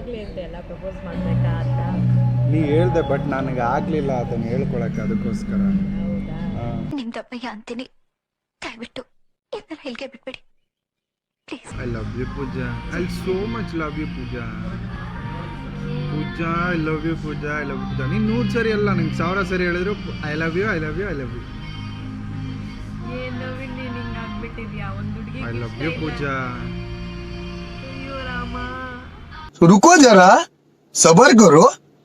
ಅವಾಗಲೇ ಹೇಳ್ದೆ ಅಲ್ಲ ಪ್ರಪೋಸ್ ಮಾಡಬೇಕಾ ಅಂತ. ನೀ ಹೇಳ್ದೆ, ಬಟ್ ನನಗೆ ಆಗಲಿಲ್ಲ ಅದನ್ನು ಹೇಳ್ಕೊಳಕ್ಕೆ, ಅದಕ್ಕೋಸ್ಕರ. ಹೌದಾ? ನಿಮ್ದಪ್ಪಯ್ಯ ಅಂತೀನಿ, ದಯವಿಟ್ಟು ಇದನ್ನ ಹೇಳಿಗೆ ಬಿಟ್ಬಿಡಿ please. I love you Pooja, I so much love you Pooja. Pooja I love you Pooja, I love you Pooja. ನೀನು 100 ಸರಿ ಅಲ್ಲ, ನಂಗೆ 1000 ಸರಿ ಹೇಳಿದ್ರು I love you, I love you, I love you. ಏನು ನೀನು ಹಿಂಗೆ ಆಗ್ಬಿಟ್ಟಿದ್ಯಾ ಒಂದು ಹುಡುಗಿ. I love you Pooja. ಅಯ್ಯೋ ರಾಮ. रुको जरा, सबर करो.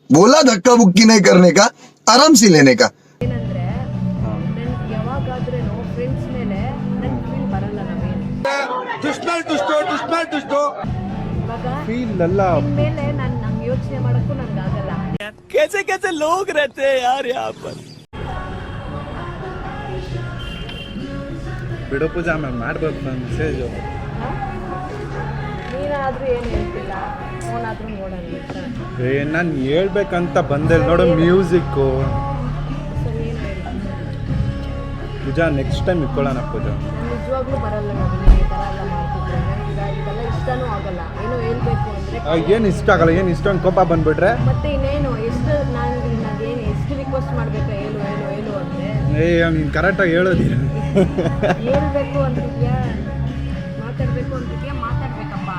बोला धक्का बुक्की नहीं करने का, आराम से लेने का. ಏನಂದ್ರೆ ನನ್ಗೆ ಯಾವಾಗಾದ್ರೂ ಫ್ರೆಂಡ್ಸ್ ಮೇಲೆ ನನ್ ಫೀಲ್ ಬರಲ್ಲ. ನಾವೇನು ಇವಾಗ ಫೀಲ್ ಅಲ್ಲ, ಮೇಲೆ ನಂಗೆ ಯೋಚನೆ ಮಾಡಕ್ಕೂ ನಂಗೆ ಆಗಲ್ಲ. कैसे कैसे लोग रहते हैं यार यहाँ पर. ಬಿಡು ಪೂಜಾ, ಆಮೇಲೆ ಮಾಡ್ಬೇಕು ನಾನು ಮೆಸೇಜು. ನೀನಾದ್ರೂ ಏನು ಹೇಳ್ತಿಲ್ಲ, ಫೋನಾದ್ರೂ ನೋಡೋಣ ಅಂತ. ನಾನು ಹೇಳ್ಬೇಕಂತ ಬಂದೆ ನೋಡು, ಮ್ಯೂಸಿಕ್ಕು. ಸರಿ ಏನು ಹೇಳಿ ಪೂಜಾ, ನೆಕ್ಸ್ಟ್ ಟೈಮ್ ಇಟ್ಕೊಳ್ಳೋಣ ಪೂಜಾ. ನಾನು ನಿಜವಾಗ್ಲೂ ಬರಲ್ಲ. ನಾನು ಈ ಥರ ಎಲ್ಲ ಮಾಡ್ತಿದ್ರೆ ನನಗೆ ಇದೆಲ್ಲ ಇಷ್ಟನೂ ಆಗಲ್ಲ. ಏನೋ ಹೇಳ್ಬೇಕು ಅಂದರೆ ಏನು ಇಷ್ಟ ಆಗಲ್ಲ, ಏನು ಇಷ್ಟೊಂದು ಕೋಪ ಬಂದ್ಬಿಟ್ರೆ ಮತ್ತೆ ಇನ್ನೇನು ಎಷ್ಟು ನಾನೇನು ಎಷ್ಟು ರಿಕ್ವೆಸ್ಟ್ ಮಾಡಬೇಕಾ, ಹೇಳು ಹೇಳು ಹೇಳು ಅಂದರೆ ನೀನು ಕರೆಕ್ಟಾಗಿ ಹೇಳೋದಿಲ್ಲ. ಹೇಳ್ಬೇಕು ಅಂತಿದ್ಯಾ, ಮಾತಾಡಬೇಕು ಅಂತಿದ್ಯಾ, ಮಾತಾಡ್ಬೇಕಪ್ಪ.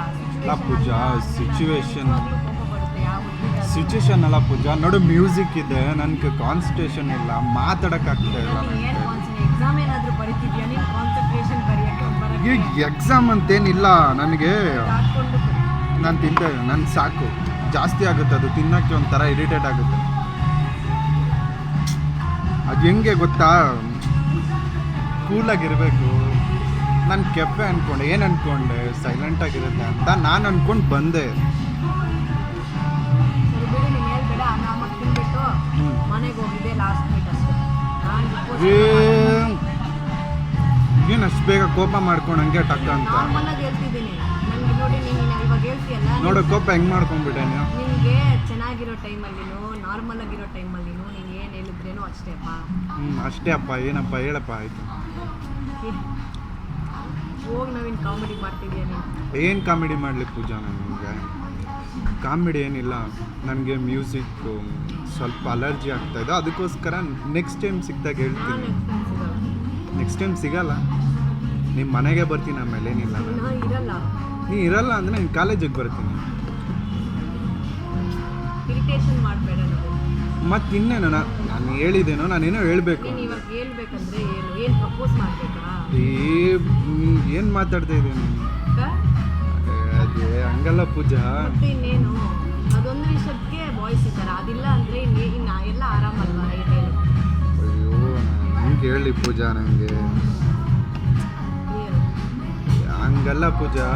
ಅಲ್ಲ ಪೂಜಾ, ಸಿಚುವೇಶನ್ ಕೋಪ ಬರುತ್ತೆ ಯಾವ ಹುಡುಗಿಗೆ. ಸಿಚುವೇಶನ್ ಅಲ್ಲ ಪೂಜಾ, ನೋಡು ಮ್ಯೂಸಿಕ್ ಇದೆ, ನನಗೆ ಕಾನ್ಸಂಟ್ರೇಷನ್ ಇಲ್ಲ, ಮಾತಾಡೋಕ್ಕಾಗ್ತಾ ಇಲ್ಲ ನನಗೆ. ಎಕ್ಸಾಮ್ ಏನಾದರೂ ಬರೀತಿದ್ಯಾ ನೀನು? ಕಾನ್ಸಂಟ್ರೇಷನ್ ಬರೆಯೋಕ್ಕೆ ಈಗ ಎಕ್ಸಾಮ್ ಅಂತೇನಿಲ್ಲ ನನಗೆ. ಹಾಕ್ಕೊಂಡು ನಾನು ತಿಂತೇನೆ, ನನಗೆ ಸಾಕು. ಜಾಸ್ತಿ ಆಗುತ್ತೆ ಅದು ತಿನ್ನೋಕ್ಕೆ, ಒಂಥರ ಇರಿಟೇಟ್ ಆಗುತ್ತೆ. ಅದು ಹೆಂಗೆ ಗೊತ್ತಾ, ಕೂಲಾಗಿರಬೇಕು. ನಾನು ಕೆಫೆ ಅಂದ್ಕೊಂಡೆ, ಏನು ಅಂದ್ಕೊಂಡೆ ಸೈಲೆಂಟಾಗಿರುತ್ತೆ ಅಂತ ನಾನು ಅಂದ್ಕೊಂಡು ಬಂದೆ. ಸರಿ ಬಿಡು, ನೀನು ಹೇಳ್ಬೇಡ. ಆರಾಮಾಗಿ ತಿನ್ಬಿಟ್ಟು ಮನೆಗೆ ಹೋಗಿದ್ದೆ ಲಾಸ್ಟ್ ನೈಟ್ ಅಷ್ಟೇ. ಏನು ಅಷ್ಟು ಬೇಗ ಕೋಪ ಮಾಡ್ಕೊಂಡಂಗೆ ಟಕ್ಕ ಅಂತ ನಾರ್ಮಲಾಗಿ ಹೇಳ್ತಿದ್ದೀನಿ. ನನಗೆ ನೋಡಿ, ನೀನು ಇವಾಗ ಹೇಳ್ತೀಯಲ್ಲ, ನೋಡು ಕೋಪ ಹೆಂಗೆ ಮಾಡ್ಕೊಂಡ್ಬಿಟ್ಟೆ ನೀವು. ನಿನಗೆ ಚೆನ್ನಾಗಿರೋ ಟೈಮಲ್ಲಿನೂ ನಾರ್ಮಲ್ ಆಗಿರೋ ಟೈಮಲ್ಲಿನೂ ನೀನು ಏನು ಹೇಳಿದ್ರೇನೋ ಅಷ್ಟೇ ಅಪ್ಪ. ಅಷ್ಟೇ ಅಪ್ಪ. ಏನಪ್ಪ ಹೇಳಪ್ಪ, ಆಯಿತು. ಹೋಗಿ ನಾವಿನ್ನು ಕಾಮಿಡಿ ಮಾಡ್ತಿದ್ಯಾ ನೀನು? ಏನು ಕಾಮಿಡಿ ಮಾಡಲಿ ಪೂಜಾ, ನನಗೆ ಕಾಮಿಡಿ ಏನಿಲ್ಲ. ನನಗೆ ಮ್ಯೂಸಿಕ್ಕು ಸ್ವಲ್ಪ ಅಲರ್ಜಿ ಆಗ್ತಾಯಿದೆ, ಅದಕ್ಕೋಸ್ಕರ ನೆಕ್ಸ್ಟ್ ಟೈಮ್ ಸಿಕ್ಕಿದಾಗ ಹೇಳ್ತೀನಿ. ನೆಕ್ಸ್ಟ್ ಟೈಮ್ ಸಿಗಲ್ಲ, ನಿಮ್ಮ ಮನೆಗೆ ಬರ್ತೀನಿ. ಆಮೇಲೆ ಏನಿಲ್ಲ, ನಾನು ಇರಲ್ಲ. ನೀ ಇರಲ್ಲ ಅಂದರೆ ನೀನು ಕಾಲೇಜಿಗೆ ಬರ್ತೀನಿ. ಇರಿಟೇಷನ್ ಮಾಡಬೇಡ ನಾವು. ಮತ್ತು ಇನ್ನೇನು ನಾನು ಹೇಳಿದ್ದೇನೋ, ನಾನೇನೋ ಹೇಳಬೇಕು. ನೀನು ಇವಾಗ ಹೇಳ್ಬೇಕಂದ್ರೆ ಏನು ಪ್ರಪೋಸ್ ಮಾಡಬೇಕಾ? ಏನು ಮಾತಾಡ್ತಾ ಇದ್ದೀನಿ ಅದೇ ಹಂಗಲ್ಲ ಪೂಜಾ. ಮತ್ತೆ ಇನ್ನೇನು, ಅದೊಂದು ವಿಷಯಕ್ಕೆ ಬಾಯ್ಸ್ ಇದ್ದಾರೆ, ಅದಿಲ್ಲ ಅಂದರೆ ಇನ್ನು ಎಲ್ಲ ಆರಾಮಲ್ವಾ? ಏನು ಹೇಳು. ಅಯ್ಯೋ ಹಿಂಗೆ ಹೇಳಿ ಪೂಜಾ, ನನಗೆ ಏನು ಹಂಗಲ್ಲ ಪೂಜಾ.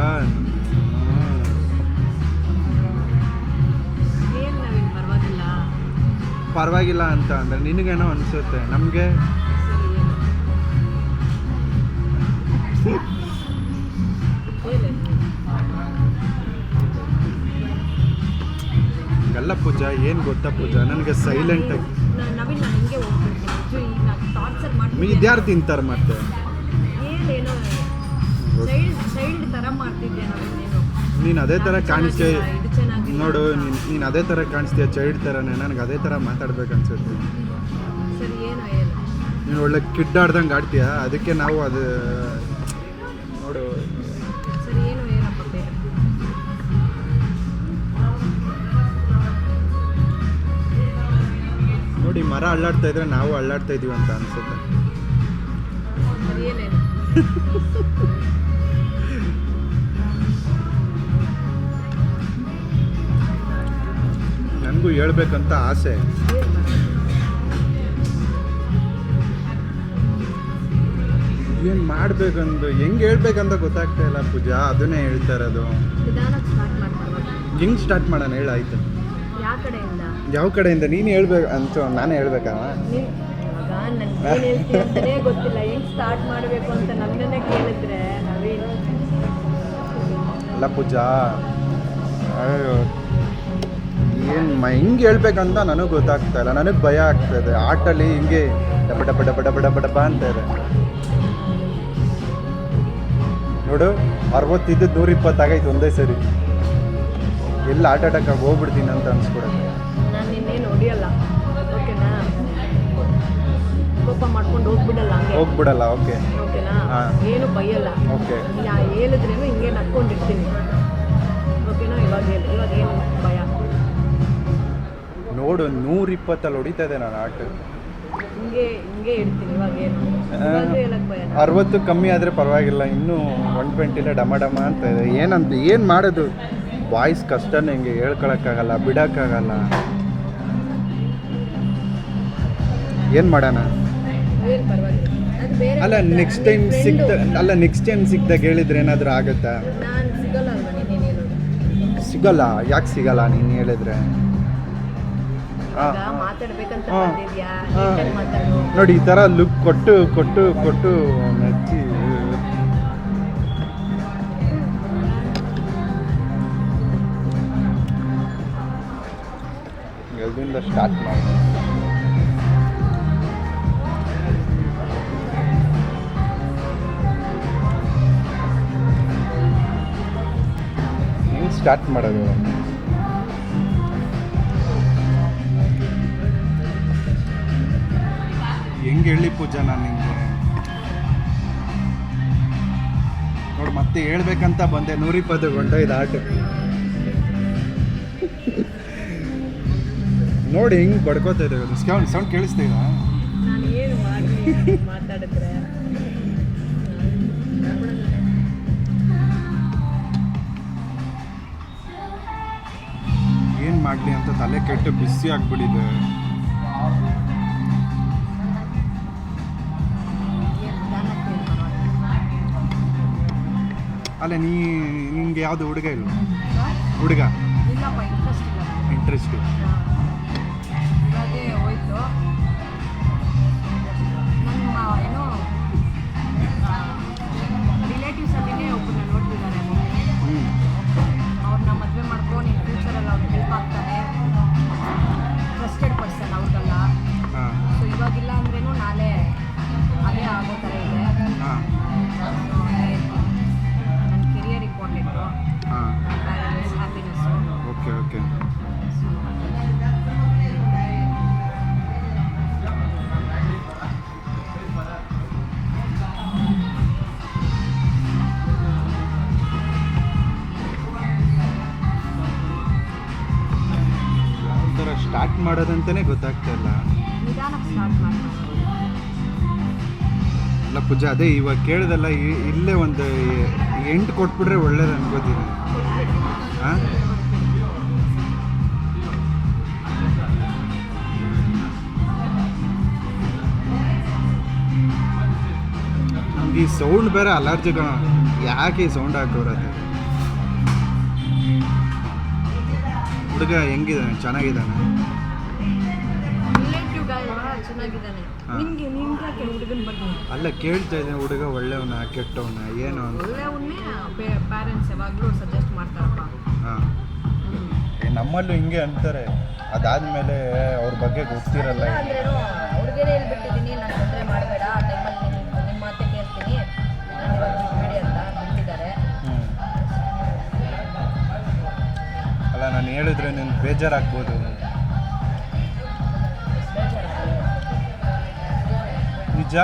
ಏನು ನಾವಿನ್ನು ಪರವಾಗಿಲ್ಲ. ಪರವಾಗಿಲ್ಲ ಅಂತ ಅಂದರೆ ನಿನಗೇನೋ ಅನಿಸುತ್ತೆ, ನಮಗೆ ಸರಿ ಏನು ಹೇಳು. ಹಂಗಲ್ಲ ಪೂಜಾ. ಏನು ಗೊತ್ತಾ ಪೂಜಾ, ನನಗೆ ಸೈಲೆಂಟಾಗಿ ನವೀನ್, ನಾನು ಹಿಂಗೆ ಹೋಗ್ಬಿಡ್ತೀನಿ. ಈಗ ನಾನು ಟಾರ್ಚರ್ ಮಾಡ್ತೀನಿ. ಇದ್ಯಾರು ತಿಂತಾರೆ ಮತ್ತೆ? ಏನೇನೋ ಚೈಲ್ಡ್ ಥರ ಮಾಡ್ತಿದ್ದೆ ನಾವೇನೇನೋ. ನೀನು ಅದೇ ಥರ ಕಾಣಿಸ್ತೀಯ ಇದು ಚೆನ್ನಾಗಿಲ್ಲ. ನೋಡು, ನೀನು ಅದೇ ಥರ ಕಾಣಿಸ್ತೀಯ, ಚೈಲ್ಡ್ ಥರನೇ. ನನಗೆ ಅದೇ ಥರ ಮಾತಾಡ್ಬೇಕು ಅನ್ಸುತ್ತೆ. ಸರಿ ಏನು ಹೇಳು. ನೀನು ಒಳ್ಳೆ ಕಿಡ್ಡಾಡ್ದಂಗೆ ಆಡ್ತೀಯ, ಅದಕ್ಕೆ ನಾವು ಅದು ನೋಡು. ಸರಿ ಏನು ಹೇಳಪ್ಪ ಬೇಡ. ನೋಡಿ, ಮರ ಅಳ್ಳಾಡ್ತಾ ಇದ್ರೆ ನಾವು ಅಳ್ಳಾಡ್ತಾ ಇದೀವಿ ಅಂತ ಅನ್ಸುತ್ತೆ. ಸರಿ ಏನೇನು. ನನಗೂ ಹೇಳ್ಬೇಕಂತ ಆಸೆ. ಏನು ಮಾಡ್ಬೇಕಂದು ಹೆಂಗೆ ಹೇಳ್ಬೇಕಂತ ಗೊತ್ತಾಗ್ತಾ ಇಲ್ಲ ಪೂಜಾ, ಅದನ್ನೇ ಹೇಳ್ತಾ ಇರೋದು. ನಿಧಾನಕ್ಕೆ ಸ್ಟಾರ್ಟ್ ಮಾಡ್ತಾರೆ. ಹೆಂಗೆ ಸ್ಟಾರ್ಟ್ ಮಾಡೋಣ ಹೇಳಾಯ್ತು. ಯಾವ ಕಡೆಯಿಂದ? ಯಾವ ಕಡೆಯಿಂದ ನೀನು ಹೇಳ್ಬೇಕು ಅಂತ ನಾನೇ ಹೇಳ್ಬೇಕಾ? ನೀನು ಇವಾಗ ನನಗೆ ಏನು ಹೇಳ್ತೀನಿ ಅಂತಲೇ ಗೊತ್ತಿಲ್ಲ, ಹೆಂಗೆ ಸ್ಟಾರ್ಟ್ ಮಾಡಬೇಕು ಅಂತ ನನ್ನನ್ನೇ ಕೇಳಿದ್ರೆ ನವೀನ್. ಅಲ್ಲ ಪೂಜಾ, ಅಯ್ಯೋ ಏನು ಹಿಂಗೆ ಹೇಳ್ಬೇಕಂತ ನನಗೆ ಗೊತ್ತಾಗ್ತಾ ಇಲ್ಲ. ನನಗೆ ಭಯ ಆಗ್ತಾಯಿದೆ. ಆಟಲ್ಲಿ ಹಿಂಗೆ ಡಬ ಡಬ ಡಬ ಡಬ ಡಬ ಡಬ ಅಂತ ಇದೆ ನೋಡು. 60 ಇದ್ದದ್ದು 120 ಆಗೈತೆ ಒಂದೇ ಸರಿ. ಎಲ್ಲ ಹಾರ್ಟ್ ಅಟ್ಯಾಕ್ ಆಗಿ ಹೋಗ್ಬಿಡ್ತೀನಿ ಅಂತ ಅನ್ಸ್ಬಿಡುತ್ತೆ. ನಾನು ನಿನ್ನೇನು ಹೊಡಿಯಲ್ಲ, ಓಕೆನಾ? ಕೋಪ ಮಾಡ್ಕೊಂಡು ಹೋಗ್ಬಿಡಲ್ಲ. ಓಕೆ ಓಕೆನಾ? ಹಾಂ. ಏನು ಬೈಯಲ್ಲ. ಓಕೆ. ಹೇಳಿದ್ರೇನು ಹಿಂಗೆ ನಕ್ಕೊಂಡಿರ್ತೀನಿ, ಓಕೆನಾ? ಇವಾಗ ಏನು ಭಯ? ನೋಡು 120 ಹೊಡಿತಾ ಇದೆ ನಾನು ಹಾರ್ಟ್. ಹಿಂಗೆ ಇಡ್ತೀನಿ. ಇವಾಗ ಹೇಳಕ್ ಭಯ. 60 ಕಮ್ಮಿ ಆದರೆ ಪರವಾಗಿಲ್ಲ, ಇನ್ನೂ 120 ಡಮ ಡಮ ಅಂತ ಇದೆ. ಏನು ಮಾಡೋದು, ವಾಯ್ಸ್ ಕಷ್ಟನೇ, ಹಿಂಗೆ ಹೇಳ್ಕೊಳಕ್ಕಾಗಲ್ಲ, ಬಿಡೋಕ್ಕಾಗಲ್ಲ. ಏನು ಮಾಡೋಣ? ಏನು ಪರವಾಗಿಲ್ಲ, ಅದು ಬೇರೆ. ಅಲ್ಲ ನೆಕ್ಸ್ಟ್ ಟೈಮ್ ಸಿಕ್ದಾಗ ಹೇಳಿದ್ರೆ ಏನಾದರೂ ಆಗುತ್ತಾ? ನಾನು ಸಿಗಲ್ಲ ಅಲ್ವಾ ನೀನೇನು ಹೇಳೋದು? ಸಿಗಲ್ಲ. ಯಾಕೆ ಸಿಗಲ್ಲ ನೀನು ಹೇಳಿದ್ರೆ? ಈಗ ಮಾತಾಡ್ಬೇಕಂತ ಬಂದಿದ್ಯಾ, ನೀಟಾಗಿ ಮಾತಾಡು. ನೋಡಿ ಈ ಥರ ಲುಕ್ ಕೊಟ್ಟು ನಚ್ಚಿ ಎಲ್ಲಿಂದ ಸ್ಟಾರ್ಟ್ ಮಾಡಿ. ಹೆಂಗೆ ಸ್ಟಾರ್ಟ್ ಮಾಡೋದು? ಹೆಂಗೆ ಹೇಳಿ ಪೂಜಾ ನಾನು ನಿಮಗೆ? ನೋಡಿ ಮತ್ತೆ ಹೇಳ್ಬೇಕಂತ ಬಂದೆ, 120 ಹೊಂಟೋಯ್ದು ಆಟ. ನೋಡಿ ಹೆಂಗೆ ಬಡ್ಕೋತಾ ಇದೆ. ಸೌಂಡ್ ಕೇಳಿಸ್ತಾ ಇಲ್ಲ? ನಾನು ಏನು ಮಾಡಲಿ ಮಾತಾಡಿದ್ರೆ? ಏನು ಮಾಡಲಿ ಅಂತ ತಲೆ ಕೆಟ್ಟು ಬಿಸಿ ಆಗ್ಬಿಟ್ಟಿದೆ. ಅಲ್ಲ ನಿಂಗೆ ಯಾವುದು ಹುಡುಗ ಇಲ್ಲ? ಹುಡುಗ ಇಲ್ಲಪ್ಪ, ಇಂಟ್ರೆಸ್ಟ್ ಇವಾಗೇ ಹೋಯ್ತು. ನಮ್ಮ ಏನೋ ರಿಲೇಟಿವ್ಸಲ್ಲಿನೇ ಒಬ್ಬರನ್ನ ನೋಡ್ತಿದ್ದಾರೆ. ಅವ್ರನ್ನ ಮದುವೆ ಮಾಡ್ಕೊ, ನಿನ್ನ ಫ್ಯೂಚರಲ್ಲಿ ಅವ್ರಿಗೆ ಹೆಲ್ಪ್ ಆಗ್ತಾರೆ, ಟ್ರಸ್ಟೆಡ್ ಪರ್ಸನ್ ಅವ್ರಿಗೆಲ್ಲ. ಸೊ ಇವಾಗಿಲ್ಲ ಅಂದ್ರೇನು ನಾಳೆ ಅದೇ ಆಗೋ ಥರ ಇದೆ. ನನ್ನ ಕೆರಿಯರ್ ಇಂಪಾರ್ಟೆಂಟು, ನನ್ನ ಪ್ಯಾರೆಂಟ್ಸ್ ಹ್ಯಾಪಿನೆಸ್ಸು. ಓಕೆ ಯಾವ ಥರ ಸ್ಟಾರ್ಟ್ ಮಾಡೋದಂತಲೇ ಗೊತ್ತಾಗ್ತಾ ಇಲ್ಲ. ನಿಧಾನಕ್ಕೆ ಸ್ಟಾರ್ಟ್ ಮಾಡ್ತಾರೆ. ಅಲ್ಲ ಪೂಜಾ, ಅದೇ ಇವಾಗ ಕೇಳಿದಲ್ಲ, ಇಲ್ಲೇ ಒಂದು 8 ಕೊಟ್ಬಿಟ್ರೆ ಒಳ್ಳೇದು ಅನ್ಕೋತೀನಿ. ಹಾಂ, ನಮ್ಗೆ ಈ ಸೌಂಡ್ ಬೇರೆ ಅಲರ್ಜಿ ಕಣ. ಯಾಕೆ ಈ ಸೌಂಡ್ ಹಾಕೋರತ್ತೆ? ಹುಡುಗ ಹೆಂಗಿದ್ದಾನೆ? ಚೆನ್ನಾಗಿದ್ದಾನೆ? ರಿಲೇಟಿವ್ ಗಾಯ ಚೆನ್ನಾಗಿದ್ದಾನೆ. ನಿಮ್ಗೆ ಯಾಕೆ ಹುಡುಗನ ಬಗ್ಗೆ? ಅಲ್ಲ ಕೇಳ್ತಾ ಇದ್ದೀನಿ, ಹುಡುಗ ಒಳ್ಳೆಯವನ ಕೆಟ್ಟವನ ಏನು ಅಂತ. ಒಳ್ಳೆಯವನ್ನೇ ಪ್ಯಾರೆಂಟ್ಸ್ ಯಾವಾಗಲೂ ಸಜೆಸ್ಟ್ ಮಾಡ್ತಾರಪ್ಪ. ಹಾಂ, ನಮ್ಮಲ್ಲೂ ಹಿಂಗೆ ಅಂತಾರೆ. ಅದಾದಮೇಲೆ ಅವ್ರ ಬಗ್ಗೆ ಗೊತ್ತಿರಲ್ಲ. ಅಂದ್ರೇನು ಹುಡುಗರೇ ಹೇಳ್ಬಿಟ್ಟಿದ್ದೀನಿ, ನಾನು ತೊಂದರೆ ಮಾಡಬೇಡ, ಆ ಟೈಮಲ್ಲಿ ನಿಮ್ಮ ಮಾತೆ ಕೇಳ್ತೀನಿ, ನಾನು ಇವಾಗ ಬಿಡಿ ಅಂತ ಬಿಟ್ಟಿದ್ದಾರೆ. ಅಲ್ಲ ನಾನು ಹೇಳಿದ್ರೆ ನೀನು ಬೇಜಾರಾಗ್ಬೋದು. ನಿಜ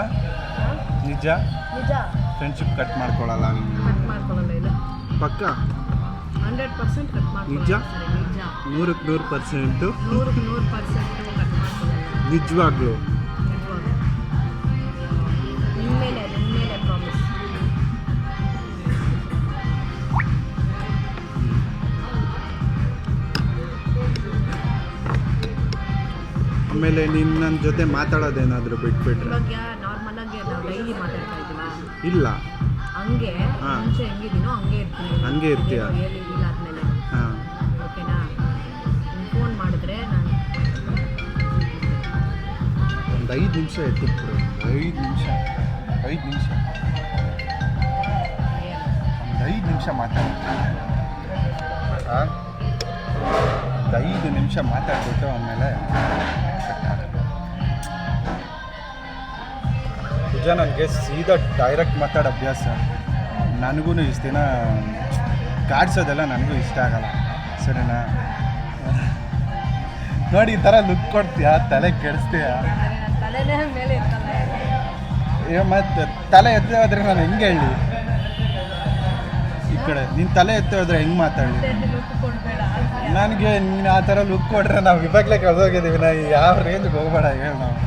ನಿಜ ಫ್ರೆಂಡ್ಶಿಪ್ ಕಟ್ ಮಾಡ್ಕೊಳ್ಳಲ್ಲ ನೀನು? ಕಟ್ ಮಾಡ್ಕೊಳ್ಳಲ್ಲ. ಇಲ್ಲ, ಪಕ್ಕ 100% ಕಟ್ ಮಾಡ್ಕೊಳ್ಳಲ್ಲ. ನಿಜ? ನಿಜ 100% 100% ಕಟ್ ಮಾಡ್ಕೊಳ್ಳಲ್ಲ. ನಿಜವಾಗ್ಲೂ? ನಿಜವಾಗ್ಲೂ ನಿಮ್ಮೇಲೆ ಪ್ರಾಮಿಸ್. ಆಮೇಲೆ ನೀನು ನನ್ನ ಜೊತೆ ಮಾತಾಡೋದೇನಾದರೂ ಬಿಟ್ಬಿಟ್ರೆ? ಇವಾಗ ನಾರ್ಮಲ್ ಆಗಿ ನಾವು ಡೈಲಿ ಮಾತಾಡ್ತಾ ಇದ್ದೀವಾ? ಇಲ್ಲ, ಹಂಗೆ ಮುಂಚೆ ಹೆಂಗಿದ್ದೀನೋ ಹಂಗೆ ಇರ್ತೀನಿ. ಹಂಗೆ ಇರ್ತೀಯ? ಹೇಳಿಲ್ಲ ಆದ್ಮೇಲೆ. ಹಾಂ, ಓಕೆನಾ? ಫೋನ್ ಮಾಡಿದ್ರೆ ನಾನು ಒಂದು 5 ನಿಮಿಷ ಎತ್ತಿಟ್ಬಿಡು. 5 ನಿಮಿಷ ಒಂದು 5 ನಿಮಿಷ ಮಾತಾಡ್ತೀನಿ. ಹಾಂ, ಒಂದು 5 ನಿಮಿಷ ಮಾತಾಡ್ಬಿಟ್ಟು ಆಮೇಲೆ ನಿಜ ನನಗೆ ಸೀದಾ ಡೈರೆಕ್ಟ್ ಮಾತಾಡೋ ಅಭ್ಯಾಸ. ನನಗೂ ಇಷ್ಟು ದಿನ ಕಾಡ್ಸೋದೆಲ್ಲ ನನಗೂ ಇಷ್ಟ ಆಗಲ್ಲ. ಸರಿನಾ? ನೋಡಿ ಈ ಥರ ಲುಕ್ ಕೊಡ್ತೀಯಾ, ತಲೆ ಕೆಡಿಸ್ತೀಯ. ನನ್ನ ತಲೆನೇ ಮೇಲೆ ಇರ್ತಲ್ಲ. ಮತ್ತು ತಲೆ ಎತ್ತಿ ಹೋದ್ರೆ ನಾನು ಹೆಂಗೆ ಹೇಳಿ? ಈ ಕಡೆ ನೀನು ತಲೆ ಎತ್ತಿ ಹೋದ್ರೆ ಹೆಂಗೆ ಮಾತಾಡಲಿ? ಲುಕ್ ಕೊಡಬೇಡ. ನನಗೆ ನೀನು ಆ ಥರ ಲುಕ್ ಕೊಟ್ರೆ ನಾವು ಇವಾಗಲೇ ಕಳೆದೋಗಿದ್ದೀವಿ. ನಾ ಯಾವ ರೇಂಜ್ಗೆ ಹೋಗ್ಬೇಡ ಹೇಳಿ ನಾವು.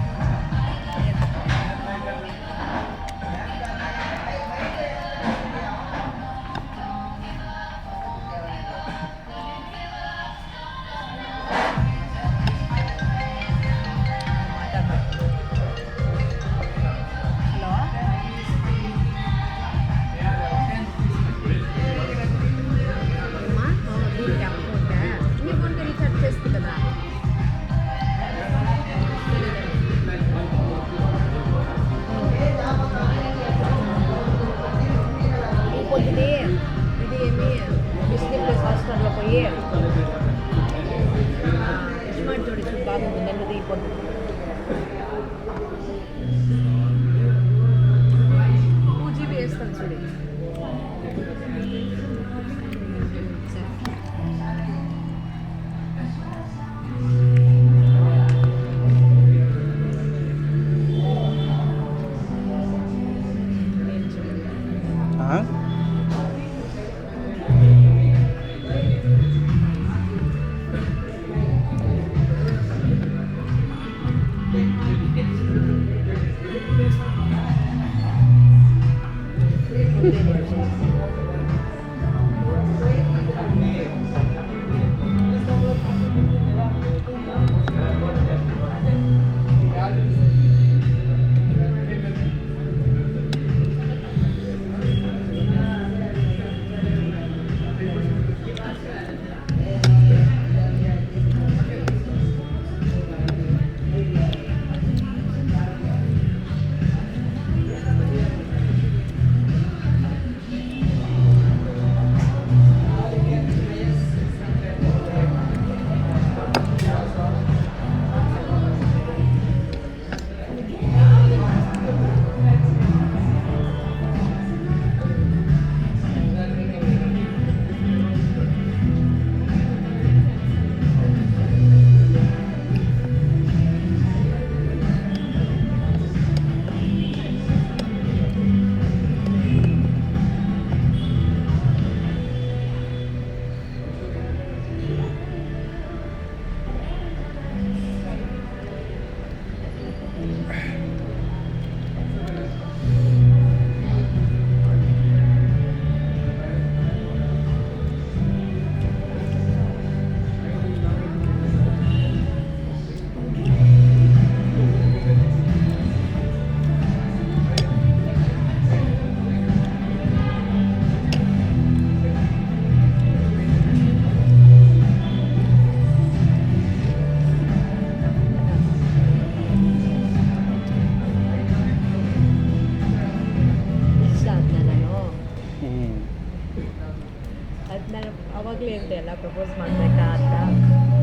ಪ್ರಪೋಸ್ ಮಾಡಬೇಕಾ ಅಂತ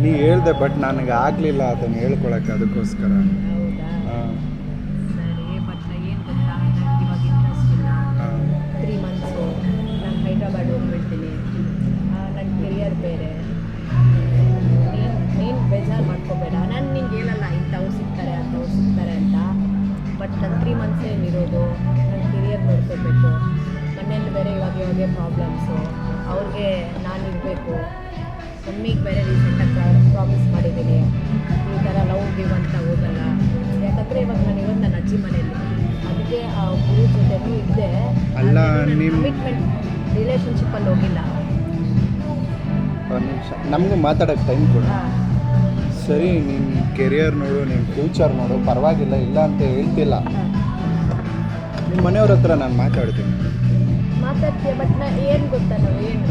ನೀ ಹೇಳ್ದೆ, ಬಟ್ ನನಗೆ ಆಗಲಿಲ್ಲ ಅದನ್ನು ಹೇಳ್ಕೊಳಕ್ಕೆ, ಅದಕ್ಕೋಸ್ಕರ. ಹೌದಾ? ಹಾಂ ಸರಿ, ಬಟ್ ಏನು ಗೊತ್ತಾ, ನನಗೆ ಇವಾಗ ಇಂಟ್ರೆಸ್ಟ್ ಇಲ್ಲ. 3 ಮಂತ್ಸು ನಾನು ಹೈದ್ರಾಬಾದ್ ಹೋಗ್ಬಿಡ್ತೀನಿ. ನನ್ನ ಕೆರಿಯರ್ ಬೇರೆ. ನೀನು ಬೇಜಾರು ಮಾಡ್ಕೋಬೇಡ. ನಾನು ನಿಂಗೆ ಹೇಳಲ್ಲ ಇಂಥವ್ರು ಸಿಗ್ತಾರೆ ಅಂಥವ್ರು ಸಿಗ್ತಾರೆ ಅಂತ. ಬಟ್ ನನ್ನ 3 ಮಂತ್ಸೇ ಇರೋದು. ನನ್ನ ಕೆರಿಯರ್ ನೋಡ್ಕೋಬೇಕು. ಮನೇಲಿ ಬೇರೆ ಇವಾಗೆ ಪ್ರಾಬ್ಲಮ್ಸು. ಅವ್ರಿಗೆ ನಾನು ಇರಬೇಕು. ಮಮ್ಮಿಗೆ ಬೇರೆ ರೀಸೆಂಟಾಗಿ ಪ್ರಾಮಿಸ್ ಮಾಡಿದ್ದೀನಿ, ಈ ಥರ ಲವ್ ಗಿವ್ ಅಂತ ಹೋಗಲ್ಲ. ಯಾಕಂದರೆ ಇವಾಗ ನಾನು ಇವತ್ತು ನನ್ನ ಅಜ್ಜಿ ಮನೆಯಲ್ಲಿ, ಅದಕ್ಕೆ ಆ ಗುರು ಜೊತೆನೂ ಇದ್ದೆ. ಅಲ್ಲ, ನಿಮ್ಮ ಕಮಿಟ್ಮೆಂಟ್ ರಿಲೇಷನ್ಶಿಪ್ಪಲ್ಲಿ ಹೋಗಿಲ್ಲ. ಒಂದು ನಿಮಿಷ, ನಮಗೂ ಮಾತಾಡೋಕ್ಕೆ ಟೈಮ್ ಕೊಡು. ಸರಿ, ನಿನ್ನ ಕೆರಿಯರ್ ನೋಡು, ನಿನ್ನ ಫ್ಯೂಚರ್ ನೋಡು, ಪರವಾಗಿಲ್ಲ, ಇಲ್ಲ ಅಂತ ಹೇಳ್ತಿಲ್ಲ. ನಿಮ್ಮ ಮನೆಯವ್ರ ಹತ್ರ ನಾನು ಮಾತಾಡ್ತೀನಿ. ಮಾತಾಡ್ತೀಯ, ಬಟ್ ಏನು ಗೊತ್ತಾ, ನಾವು ಏನು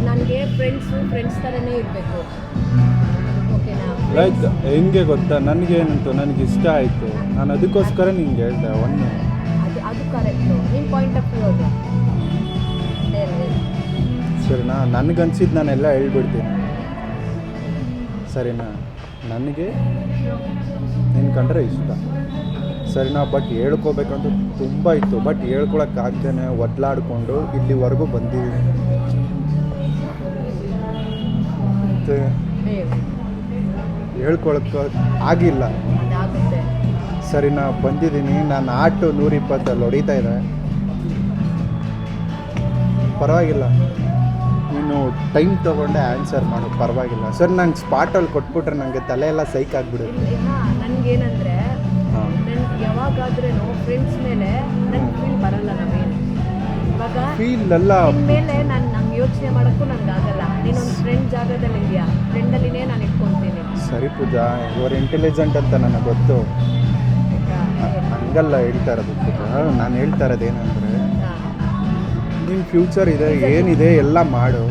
ನನಗೆ ಫ್ರೆಂಡ್ಸ್ ಥರನೇ ಇರಬೇಕು. ಓಕೆನಾ? ಲೈಕ್ ಹೆಂಗೆ ಗೊತ್ತಾ, ನನಗೇನಂತು ನನಗೆ ಇಷ್ಟ ಆಯಿತು, ನಾನು ಅದಕ್ಕೋಸ್ಕರ ನಿಂಗೆ ಹೇಳ್ದೆ. ಅದು ಕರೆಕ್ಟು, ನಿಮ್ಮ ಪಾಯಿಂಟ್ ಆಫ್ ವ್ಯೂ ಅದು. ಸರಿನಾ? ನನಗನ್ಸಿದ್ದು ನಾನೆಲ್ಲ ಹೇಳ್ಬಿಡ್ತೀನಿ. ಸರಿನಾ? ನನಗೆ ನಿನ್ನ ಕಂಡ್ರೆ ಇಷ್ಟ, ಸರಿನಾ? ಬಟ್ ಹೇಳ್ಕೋಬೇಕಂತ ತುಂಬ ಇತ್ತು, ಬಟ್ ಹೇಳ್ಕೊಳಕ್ಕಾಗ್ದೇನೆ ಒಡ್ಲಾಡ್ಕೊಂಡು ಇಲ್ಲಿವರೆಗೂ ಬಂದಿದ್ದೀನಿ. ಮತ್ತೆ ಹೇಳಿ ಹೇಳ್ಕೊಳಕ್ಕೆ ಆಗಿಲ್ಲ. ಅದಾಗುತ್ತೆ. ಸರಿ ನಾ ಬಂದಿದ್ದೀನಿ, ನಾನು ಆಟೋ 120 ಹೊಡಿತಾ ಇದೆ. ಪರವಾಗಿಲ್ಲ, ನೀನು ಟೈಮ್ ತೊಗೊಂಡೆ ಆನ್ಸರ್ ಮಾಡು, ಪರವಾಗಿಲ್ಲ. ಸರ್ ನಂಗೆ ಸ್ಪಾಟಲ್ಲಿ ಕೊಟ್ಬಿಟ್ರೆ ನನಗೆ ತಲೆ ಎಲ್ಲ ಸೈಕ್ ಆಗಿಬಿಡುತ್ತೆ. ನನಗೇನಂದರೆ ಹಾಂ, ನನ್ಗೆ ಯಾವಾಗಾದ್ರೂ ಫ್ರೆಂಡ್ಸ್ ಮೇಲೆ ನನ್ಗೆ ಫೀಲ್ ಬರಲ್ಲ. ನಾವೇನು ಇವಾಗ ಫೀಲ್ ಅಲ್ಲ, ಮೇಲೆ ನಂಗೆ ಯೋಚನೆ ಮಾಡೋಕ್ಕೂ ನನಗೆ ಆಗಲ್ಲ. ನೀನೊಂದು ಫ್ರೆಂಡ್ ಜಾಗದಲ್ಲಿ ಇದೆಯಾ, ಫ್ರೆಂಡಲ್ಲಿನೇ ನಾನು ಇಟ್ಕೊತೀನಿ. ಸರಿ ಪೂಜಾ, ಇವರು ಇಂಟೆಲಿಜೆಂಟ್ ಅಂತ ನನಗೆ ಗೊತ್ತು, ಹಂಗಲ್ಲ ಹೇಳ್ತಾ ಇರೋದು ಪೂಜಾ. ನಾನು ಹೇಳ್ತಾ ಇರೋದು ಏನಂದರೆ, ನಿನ್ನ ಫ್ಯೂಚರ್ ಇದೆ, ಏನಿದೆ ಎಲ್ಲ ಮಾಡು.